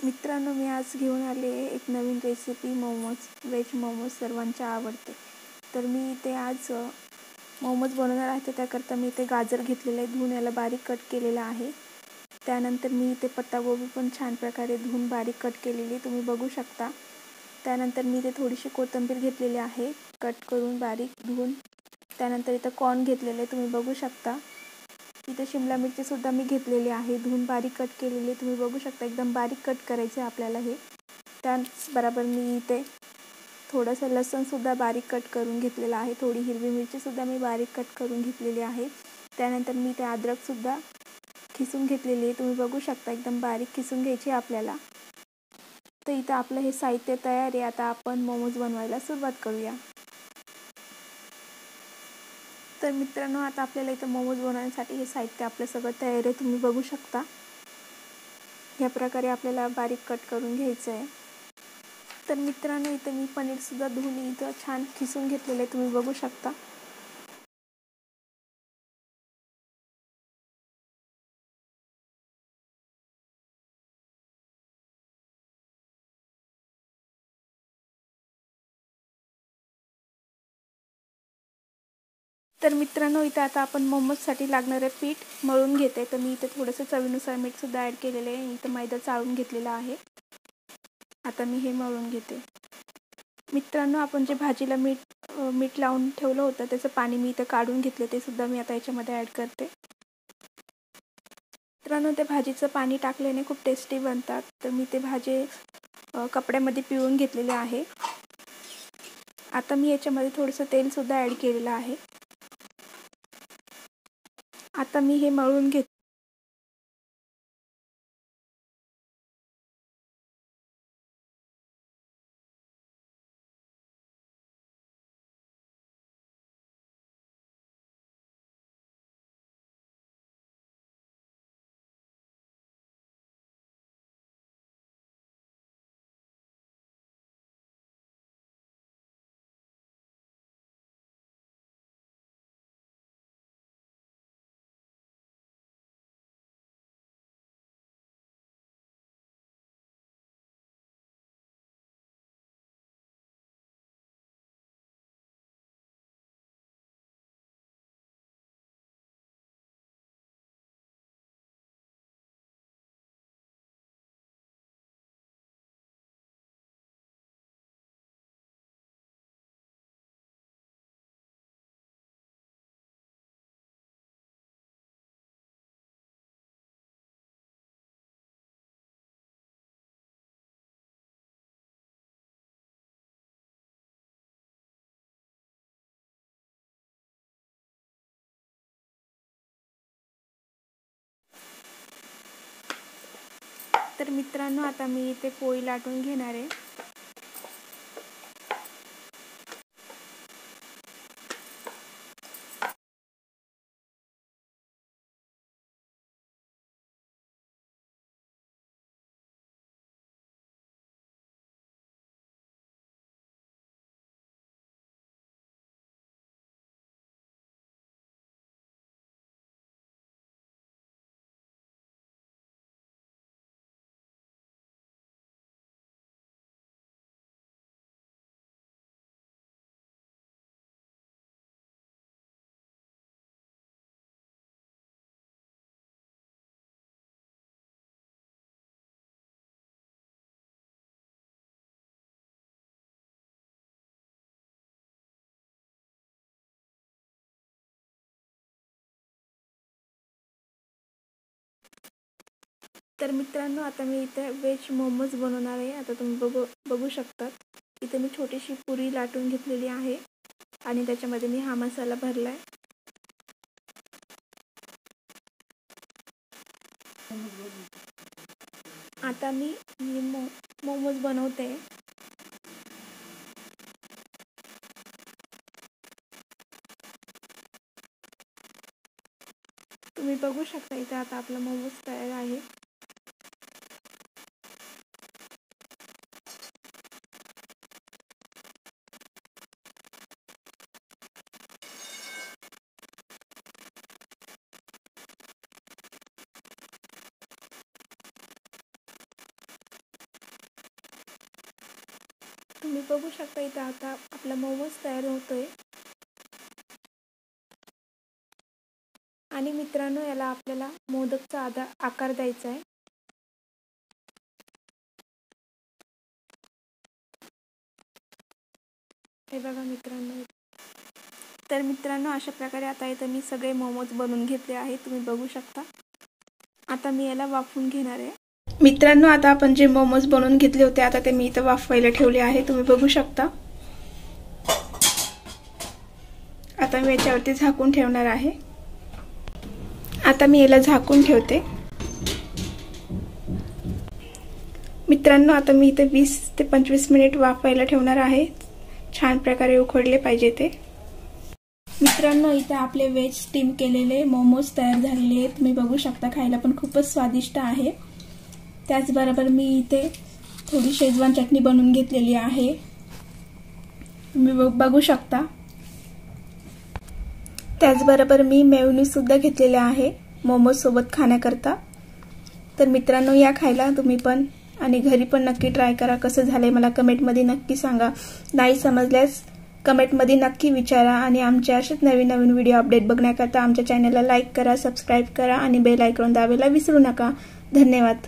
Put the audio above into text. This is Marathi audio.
मित्रांनो, मी आज घेऊन आले एक नवीन रेसिपी मोमोज, व्हेज मोमोज सर्वांच्या आवडते. तर मी इथे आज मोमोज बनवणार आहे. तर त्याकरता मी इथे गाजर घेतलेलं आहे, धुवून याला बारीक कट केलेलं आहे. त्यानंतर मी इथे पत्तागोबी पण छान प्रकारे धुवून बारीक कट केलेली तुम्ही बघू शकता. त्यानंतर मी इथे थोडीशी कोथिंबीर घेतलेली आहे, कट करून बारीक धुवून. त्यानंतर इथं कॉर्न घेतलेले तुम्ही बघू शकता. इथे शिमला मिरचीसुद्धा मी घेतलेली आहे, धुवून बारीक कट केलेली तुम्ही बघू शकता. एकदम बारीक कट करायचे आपल्याला हे. त्याचबरोबर मी इथे थोडंसं लसूणसुद्धा बारीक कट करून घेतलेलं आहे. थोडी हिरवी मिरचीसुद्धा मी बारीक कट करून घेतलेली आहे. त्यानंतर मी इथे अद्रकसुद्धा खिसून घेतलेली आहे, तुम्ही बघू शकता. एकदम बारीक खिसून घ्यायची आपल्याला. तर इथं आपलं हे साहित्य तयार आहे. आता आपण मोमोज बनवायला सुरुवात करूया. तर मित्रांनो, आता आपल्याला इथं मोमोज बनवण्यासाठी हे साहित्य आपलं सगळं तयार आहे, तुम्ही बघू शकता. ह्या प्रकारे आपल्याला बारीक कट करून घ्यायचं आहे. तर मित्रांनो, इथं मी पनीरसुद्धा धुवून इथं छान खिसून घेतलेलं आहे, तुम्ही बघू शकता. तर मित्रांनो, इथं आता आपण मोमोजसाठी लागणारं पीठ मळून घेते. तर मी इथे थोडंसं चवीनुसार मीठसुद्धा ॲड केलेलं आहे. इथं मैदा चाळून घेतलेला आहे. आता मी हे मळून घेते. मित्रांनो, आपण जे भाजीला मीठ लावून ठेवलं होतं त्याचं पाणी मी इथं काढून घेतलं, ते सुद्धा मी आता याच्यामध्ये ॲड करते. मित्रांनो, ते भाजीचं पाणी टाकल्याने खूप टेस्टी बनतात. तर मी ते भाजी कपड्यामध्ये पिळून घेतलेले आहे. आता मी याच्यामध्ये थोडंसं तेलसुद्धा ॲड केलेलं आहे. आता मी हे मळून घेते. तर मित्रांनो, आता मी इथे पोळी लाटून घेणार आहे. तर मित्रांनो, आता मी इथे व्हेज मोमोज बनवणार आहे. आता तुम्ही बघू शकता. इथे मी छोटीशी पुरी लाटून घेतलेली आहे आणि त्याच्यामध्ये मी हा मसाला भरला आहे. आता मी मोमोज बनवते. तुम्ही बघू शकता, इथे आता आपला मोमोज तयार आहे. तुम्ही बघू शकता इथे आता आपला मोमोज तयार होतोय। आणि मित्रांनो, याला आपल्याला मोदकचा आकार द्यायचा आहे। हे बघा मित्रांनो। तर मित्रांनो, अशा प्रकारे आता इथे मी सगळे मोमोज बनवून घेतले आहेत, तुम्ही बघू शकता। आता मी याला वाफवून घेणार आहे। मित्रांनो, आता आपण जे मोमोज बनवून घेतले होते आता ते मी इथे वाफवायला ठेवले आहे, तुम्ही बघू शकता। आता मी याच्यावरती झाकून ठेवणार आहे। आता मी याला झाकून ठेवते। मित्रांनो, आता मी इथे 20 ते 25 मिनिट वाफवायला ठेवणार आहे। छान प्रकारे उकडले पाहिजे ते। मित्रांनो, इथे आपले वेज स्टीम केलेले मोमोज तयार झालेले आहेत, तुम्ही बघू शकता। खायला पण खूपच स्वादिष्ट आहे। त्याचबरोबर मी इथे थोडी शेजवान चटणी बनवून घेतलेली आहे, तुम्ही बघू शकता। त्याचबरोबर मी मेयोनीज सुद्धा घेतलेले आहे मोमोज सोबत खाण्याकरता। तर मित्रांनो, या खायला तुम्ही पण आणि घरी पण नक्की ट्राय करा। कसं झालंय मला कमेंटमध्ये नक्की सांगा। नाही समजल्यास कमेंटमध्ये नक्की विचारा। आणि आमच्या असेच नवीन नवीन व्हिडिओ अपडेट बघण्याकरता आमच्या चॅनलला लाईक करा, सबस्क्राईब करा आणि बेल आयकॉन दाबायला विसरू नका। धन्यवाद।